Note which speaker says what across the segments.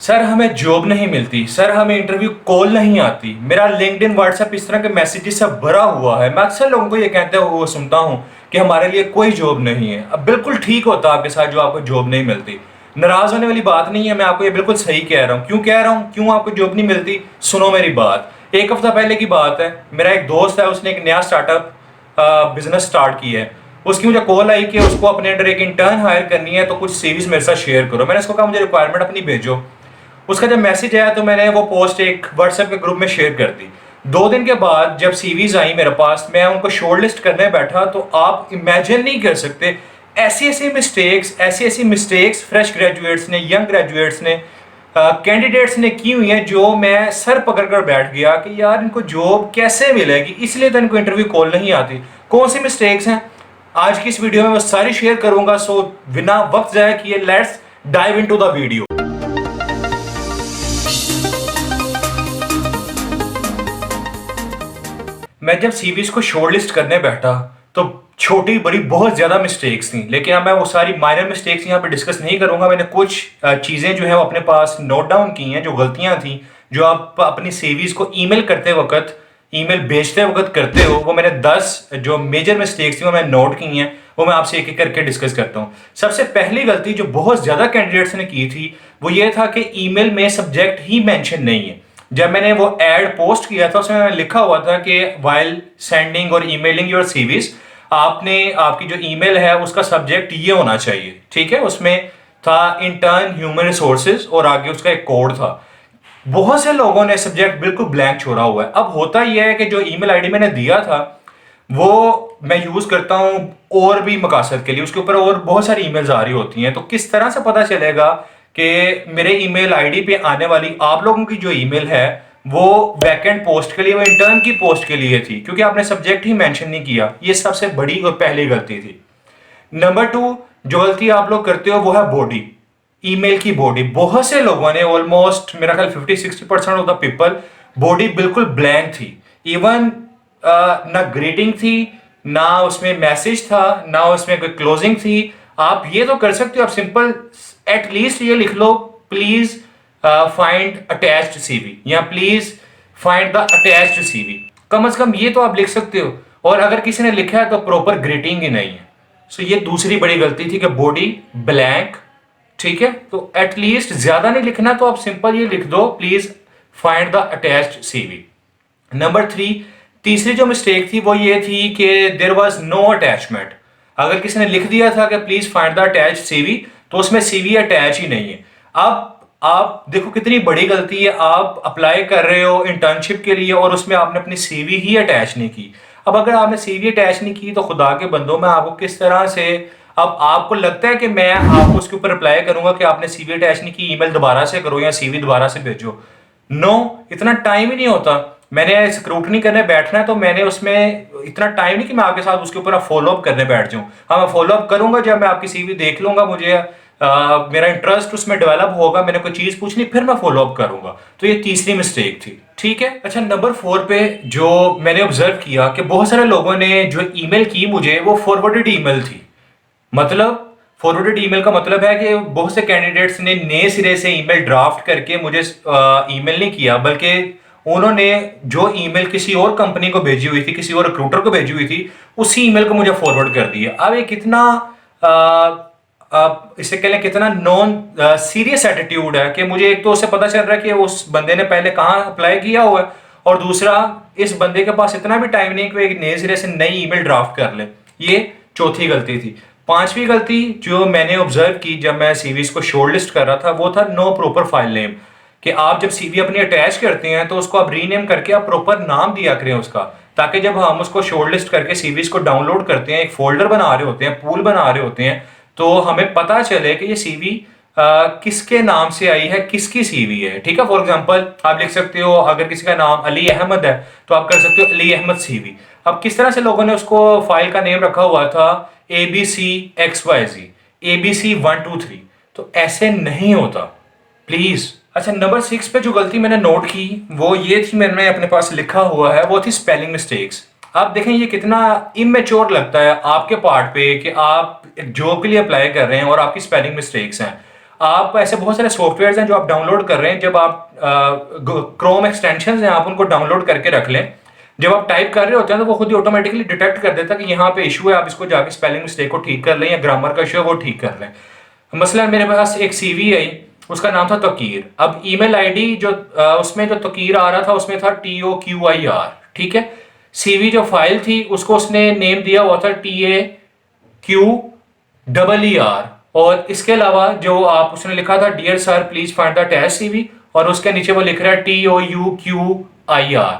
Speaker 1: Sir हमें job नहीं मिलती, सर हमें इंटरव्यू कॉल नहीं आती, मेरा लिंक्डइन व्हाट्सएप इस तरह के मैसेजेस से भरा हुआ है। मैं अक्सर लोगों को ये कहते हुए सुनता हूँ कि हमारे लिए कोई जॉब नहीं है। अब बिल्कुल ठीक होता आपके साथ जो आपको जॉब नहीं मिलती। नाराज होने वाली बात नहीं है, मैं आपको ये बिल्कुल सही कह रहा हूँ। क्यों कह रहा हूँ, क्यों आपको जॉब नहीं मिलती, सुनो मेरी बात। एक हफ्ता पहले की बात है, मेरा एक दोस्त है, उसने एक नया स्टार्टअप बिजनेस स्टार्ट किया है। उसकी मुझे कॉल आई कि उसको अपने अंडर एक इंटर्न हायर करनी है, तो कुछ सीवीज मेरे साथ शेयर करो। मैंने उसको कहा मुझे रिक्वायरमेंट अपनी भेजो। उसका जब मैसेज आया तो मैंने वो पोस्ट एक व्हाट्सएप के ग्रुप में शेयर कर दी। 2 दिन के बाद जब सीवीज आई मेरे पास, मैं उनको शॉर्टलिस्ट करने बैठा तो आप इमेजिन नहीं कर सकते ऐसी ऐसी मिस्टेक्स फ्रेश ग्रेजुएट्स ने, यंग ग्रेजुएट्स ने, कैंडिडेट्स ने की हुई हैं, जो मैं सर पकड़ कर बैठ गया कि यार इनको जॉब कैसे मिलेगी, इसलिए तो इनको इंटरव्यू कॉल नहीं आती। कौन सी मिस्टेक्स हैं आज की इस वीडियो में मैं सारी शेयर करूंगा। सो बिना वक्त जाया किए let's dive into the video. मैं जब सीवीज को शॉर्टलिस्ट करने बैठा तो छोटी बड़ी बहुत ज्यादा मिस्टेक्स थी, लेकिन अब मैं वो सारी माइनर मिस्टेक्स यहाँ पे डिस्कस नहीं करूंगा। मैंने कुछ चीजें जो है वो अपने पास नोट डाउन की हैं, जो गलतियां थी जो आप अपनी सीवीज को ईमेल करते वक्त, ईमेल भेजते वक्त करते हो, वो मैंने 10 जो मेजर मिस्टेक्स थी वो मैंने नोट की हैं। वो मैं आपसे एक एक करके डिस्कस करता हूँ। सबसे पहली गलती जो बहुत ज्यादा कैंडिडेट्स ने की थी वो ये था कि ईमेल में सब्जेक्ट ही मेंशन नहीं है। जब मैंने वो एड पोस्ट किया था उसमें लिखा हुआ था कि वाइल सेंडिंग और ईमेलिंग योर सीवीज, आपने आपकी जो ईमेल है उसका सब्जेक्ट ये होना चाहिए, ठीक है। उसमें था इंटर्न ह्यूमन रिसोर्सेज और आगे उसका एक कोड था। बहुत से लोगों ने सब्जेक्ट बिल्कुल ब्लैंक छोड़ा हुआ है। अब होता यह है कि जो ईमेल आईडी मैंने दिया था वो मैं यूज करता हूं और भी मकासद के लिए, उसके ऊपर और बहुत सारी ईमेल्स आ रही होती हैं। तो किस तरह से पता चलेगा कि मेरे ईमेल आईडी पे आने वाली आप लोगों की जो ईमेल है वो वैकेंट पोस्ट के लिए, वो इंटर्न की पोस्ट के लिए थी, क्योंकि आपने सब्जेक्ट ही मेंशन नहीं किया। ये सबसे बड़ी और पहली गलती थी। नंबर 2 जो गलती आप लोग करते हो वो है बॉडी, ईमेल की बॉडी। बहुत से लोगों ने, ऑलमोस्ट मेरा ख्याल 50-60% ऑफ द पीपल, बॉडी बिल्कुल ब्लैंक थी। इवन ना ग्रीटिंग थी, ना उसमें मैसेज था, ना उसमें कोई क्लोजिंग थी। आप ये तो कर सकते हो, आप सिंपल एटलीस्ट ये लिख लो, प्लीज फाइंड अटैच्ड सीवी, या please find the attached CV. कम से कम ये तो आप लिख सकते हो। और अगर किसी ने लिखा है तो प्रॉपर ग्रीटिंग ही नहीं है। सो ये दूसरी बड़ी गलती थी कि बॉडी ब्लैंक, ठीक है। तो एटलीस्ट ज्यादा नहीं लिखना, तो आप सिंपल ये लिख दो, please find the attached CV. Number 3, तीसरी जो मिस्टेक थी वो ये थी कि देयर वाज नो अटैचमेंट। अगर किसी ने लिख दिया था कि please find the attach CV, तो उसमें सीवी अटैच ही नहीं है। अब आप देखो कितनी बड़ी गलती है, आप अप्लाई कर रहे हो इंटर्नशिप के लिए और उसमें आपने अपनी सीवी ही अटैच नहीं की। अब अगर आपने सीवी अटैच नहीं की तो खुदा के बंदों में आपको किस तरह से, अब आपको लगता है कि मैं आपको उसके ऊपर अप्लाई करूंगा कि आपने सीवी अटैच नहीं की, ईमेल दोबारा से करो या सीवी दोबारा से भेजो। नो, इतना टाइम ही नहीं होता। मैंने स्क्रूटनी करने बैठना है तो मैंने उसमें इतना टाइम नहीं कि मैं आपके साथ उसके ऊपर फॉलो अप करने बैठ जाऊं। हाँ, मैं फॉलो अप करूंगा जब मैं आपकी सीवी देख लूंगा, मुझे मेरा इंटरेस्ट उसमें डेवलप होगा, मैंने कोई चीज पूछनी, फिर मैं फॉलो अप करूंगा। तो ये तीसरी मिस्टेक थी, ठीक है। अच्छा, नंबर 4 पे जो मैंने ऑब्जर्व किया कि बहुत सारे लोगों ने जो ईमेल की मुझे वो फॉरवर्डेड ईमेल थी। मतलब फॉरवर्डेड ईमेल का मतलब है कि बहुत से कैंडिडेट्स ने नए सिरे से ईमेल ड्राफ्ट करके मुझे ईमेल नहीं किया, बल्कि उन्होंने जो ईमेल किसी और कंपनी को भेजी हुई थी, किसी और रिक्रूटर को भेजी हुई थी, उसी ईमेल को मुझे फॉरवर्ड कर दिया। अब ये कितना इसे कह लें कितना नॉन सीरियस एटीट्यूड है कि मुझे एक तो उससे पता चल रहा है कि उस बंदे ने पहले कहाँ अप्लाई किया हुआ है, और दूसरा इस बंदे के पास इतना भी टाइम नहीं कि एक नए सिरे से नई ईमेल ड्राफ्ट कर ले। ये चौथी गलती थी। पांचवी गलती जो मैंने ऑब्जर्व की जब मैं सीवीज को शॉर्टलिस्ट कर रहा था वो था नो प्रॉपर फाइल नेम। कि आप जब सीवी अपनी अटैच करते हैं तो उसको आप रीनेम करके आप प्रॉपर नाम दिया करें उसका, ताकि जब हम उसको शॉर्टलिस्ट करके सीवीज को डाउनलोड करते हैं, एक फोल्डर बना रहे होते हैं, पूल बना रहे होते हैं, तो हमें पता चले कि ये सीवी किसके नाम से आई है, किसकी सीवी है, ठीक है। फॉर एग्जांपल आप लिख सकते हो, अगर किसी का नाम अली अहमद है तो आप कर सकते हो अली अहमद सीवी। अब किस तरह से लोगों ने उसको फाइल का नेम रखा हुआ था ABCXYZ, ABC123, तो ऐसे नहीं होता, प्लीज। अच्छा, नंबर 6 पे जो गलती मैंने नोट की वो ये थी, मैंने अपने पास लिखा हुआ है, वो थी स्पेलिंग मिस्टेक्स। आप देखें ये कितना इमेच्योर लगता है आपके पार्ट पे कि आप एक जॉब के लिए अप्लाई कर रहे हैं और आपकी स्पेलिंग मिस्टेक्स हैं। आप ऐसे बहुत सारे सॉफ्टवेयर हैं जो आप डाउनलोड कर रहे हैं, जब आप क्रोम एक्सटेंशन हैं आप उनको डाउनलोड करके रख लें। जब आप टाइप कर रहे होते हैं तो वो खुद ही ऑटोमेटिकली डिटेक्ट कर देता है कि यहाँ पे इशू है, आप इसको जाके स्पेलिंग मिस्टेक को ठीक कर लें या ग्रामर का इशू है वो ठीक कर लें। मसलन मेरे पास एक सीवी है, उसका नाम था तकीर। अब ईमेल आईडी जो उसमें जो तकीर आ रहा था उसमें था TOQIR, ठीक है। सीवी जो फाइल थी उसको उसने नेम दिया हुआ था TAQEER, और इसके अलावा जो आप उसने लिखा था dear sir please find the attached CV, और उसके नीचे वो लिख रहा है TOUQIR।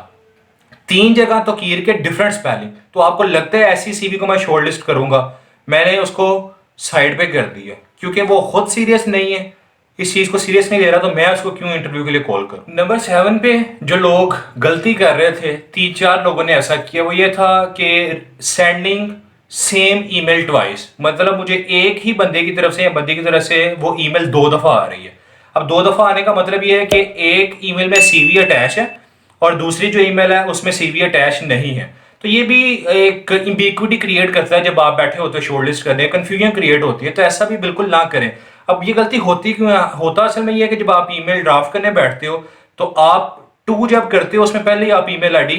Speaker 1: 3 जगह तकीर के डिफरेंट स्पेलिंग। तो आपको लगता है ऐसी सीवी को मैं शॉर्ट लिस्ट करूंगा? मैंने उसको साइड पे कर दिया क्योंकि वो खुद सीरियस नहीं है, इस चीज को सीरियस नहीं ले रहा, तो मैं उसको क्यों इंटरव्यू के लिए कॉल करूं। नंबर 7 पे जो लोग गलती कर रहे थे, 3-4 लोगों ने ऐसा किया, वो ये था कि सेंडिंग सेम ईमेल ट्वाइस। मतलब मुझे एक ही बंदे की तरफ से या बंदी की तरफ से वो ईमेल 2 दफा आ रही है। अब 2 दफा आने का मतलब ये है कि एक ईमेल में सीवी अटैच है और दूसरी जो ईमेल है उसमें सीवी अटैच नहीं है। तो ये भी एक इम्बिक्विटी क्रिएट करता है। जब आप बैठे होते हो शॉर्ट लिस्ट करने, कंफ्यूजन क्रिएट होती है, तो ऐसा भी बिल्कुल ना करें। अब ये गलती होती क्यों है? होता असल में ये है कि जब आप ईमेल ड्राफ्ट करने बैठते हो तो आप टू जब करते हो उसमें पहले ही आप ईमेल आईडी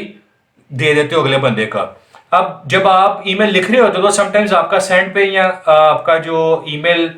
Speaker 1: दे देते हो अगले बंदे का। अब जब आप ईमेल लिख रहे होते हो तो समटाइम्स आपका सेंड पे या आपका जो ईमेल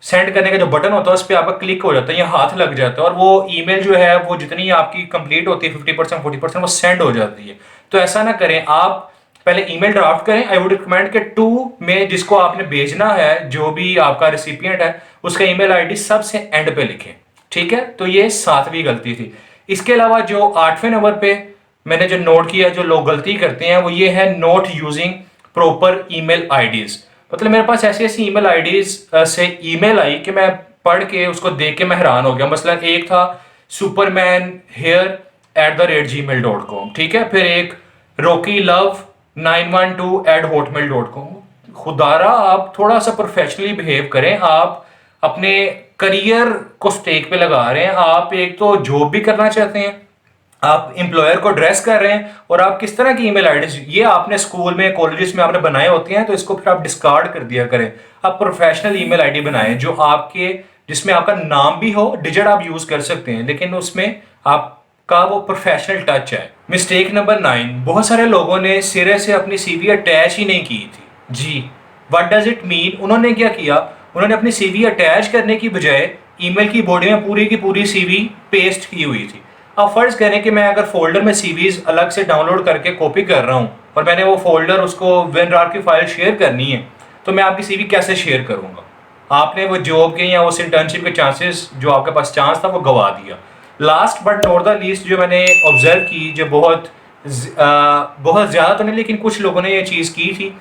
Speaker 1: सेंड करने का जो बटन होता है उस पर आपका क्लिक हो जाता है या हाथ लग जाता है, और वो ईमेल जो है वो जितनी आपकी कंप्लीट होती है 50% 40% वो सेंड हो जाती है। तो ऐसा ना करें, आप पहले ईमेल ड्राफ्ट करें। आई वुड रिकमेंड के 2 में जिसको आपने भेजना है, जो भी आपका रेसिपिएंट है, उसका ईमेल आईडी सबसे एंड पे लिखें, ठीक है। तो ये 7वीं गलती थी। इसके अलावा जो 8वें नंबर पे मैंने जो नोट किया जो लोग गलती करते हैं वो ये है not using proper email IDs. मतलब मेरे पास ऐसी ऐसी ईमेल आईडीज से ईमेल आई कि मैं पढ़ के उसको देख के मैं हैरान हो गया। मसलन एक था supermanhair@gmail.com, ठीक है। फिर एक rockyLove912@hotmail.com। खुदारा आप थोड़ा सा प्रोफेशनली बिहेव करें। आप अपने करियर को स्टेक पे लगा रहे हैं। आप एक तो जॉब भी करना चाहते हैं, आप एम्प्लॉयर को एड्रेस कर रहे हैं, और आप किस तरह की ईमेल आईडी ये आपने स्कूल में कॉलेजेस में आपने बनाए होते हैं, तो इसको फिर आप डिस्कार्ड कर दिया करें। आप प्रोफेशनल ईमेल आईडी बनाएं जो आपके, जिसमें आपका नाम भी हो, डिजिट आप यूज कर सकते हैं लेकिन उसमें आपका वो प्रोफेशनल टच है। मिस्टेक नंबर 9, बहुत सारे लोगों ने सिरे से अपनी सीवी अटैच ही नहीं की थी। जी, व्हाट डज इट मीन? उन्होंने क्या किया, उन्होंने अपनी सीवी अटैच करने की बजाय ईमेल की बॉडी में पूरी की पूरी सीवी पेस्ट की हुई थी। अब फर्ज करें कि मैं अगर फोल्डर में सीवीज अलग से डाउनलोड करके कॉपी कर रहा हूं और मैंने वो फोल्डर उसको WinRAR की फाइल शेयर करनी है, तो मैं आपकी सीवी कैसे शेयर करूंगा? आपने वो जॉब के या उस इंटर्नशिप के चांसेस जो आपके पास चांस था वो गवा दिया। Last but not the least जो मैंने ऑब्जर्व की, जो बहुत ज़्यादा तो नहीं लेकिन कुछ लोगों ने ये चीज़ की थी,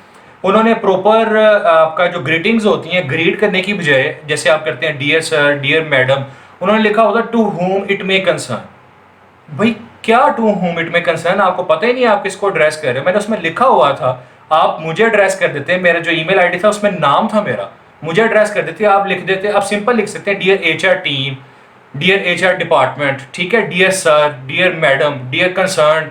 Speaker 1: उन्होंने प्रॉपर आपका जो ग्रीटिंग्स होती हैं ग्रीट करने की बजाय, जैसे आप करते हैं डियर सर, डियर मैडम, उन्होंने लिखा होता to whom it may concern. भाई क्या to whom it may concern? आपको पता ही नहीं आप किसको एड्रेस कर रहे हो। मैंने उसमें लिखा हुआ था, आप मुझे एड्रेस कर देते, मेरा जो ईमेल आईडी था उसमें नाम था मेरा, मुझे एड्रेस कर देते, आप लिख देते, आप सिंपल लिख सकते हैं dear HR team, dear HR department, ठीक है, dear sir, dear madam, dear concern.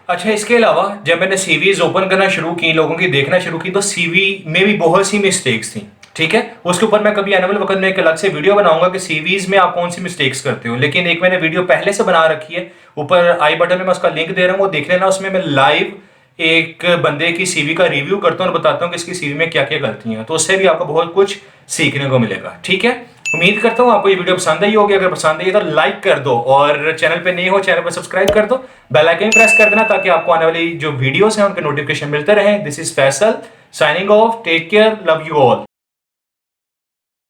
Speaker 1: अच्छा, इसके अलावा जब मैंने सीवीज ओपन करना शुरू की, लोगों की देखना शुरू की, तो सीवी में भी बहुत सी मिस्टेक्स थी, ठीक है। उसके ऊपर मैं कभी आने वाले वक्त में एक अलग से वीडियो बनाऊंगा कि सीवीज में आप कौन सी मिस्टेक्स करते हो। लेकिन एक मैंने वीडियो पहले से बना रखी है, ऊपर आई बटन में मैं उसका लिंक दे रहा हूँ, वो देख लेना। उसमें मैं लाइव एक बंदे की सीवी का रिव्यू करता हूँ और बताता हूँ कि इसकी सीवी में क्या क्या गलतियां हैं, तो उससे भी आपको बहुत कुछ सीखने को मिलेगा, ठीक है। उम्मीद करता हूँ आपको ये वीडियो पसंद आई होगी। अगर पसंद आई तो लाइक कर दो, और चैनल पे नहीं हो चैनल को सब्सक्राइब कर दो, बेल आइकन प्रेस कर देना ताकि आपको आने वाली जो वीडियोस हैं उनके नोटिफिकेशन मिलते रहें। This is Faisal signing off, take care, love you all.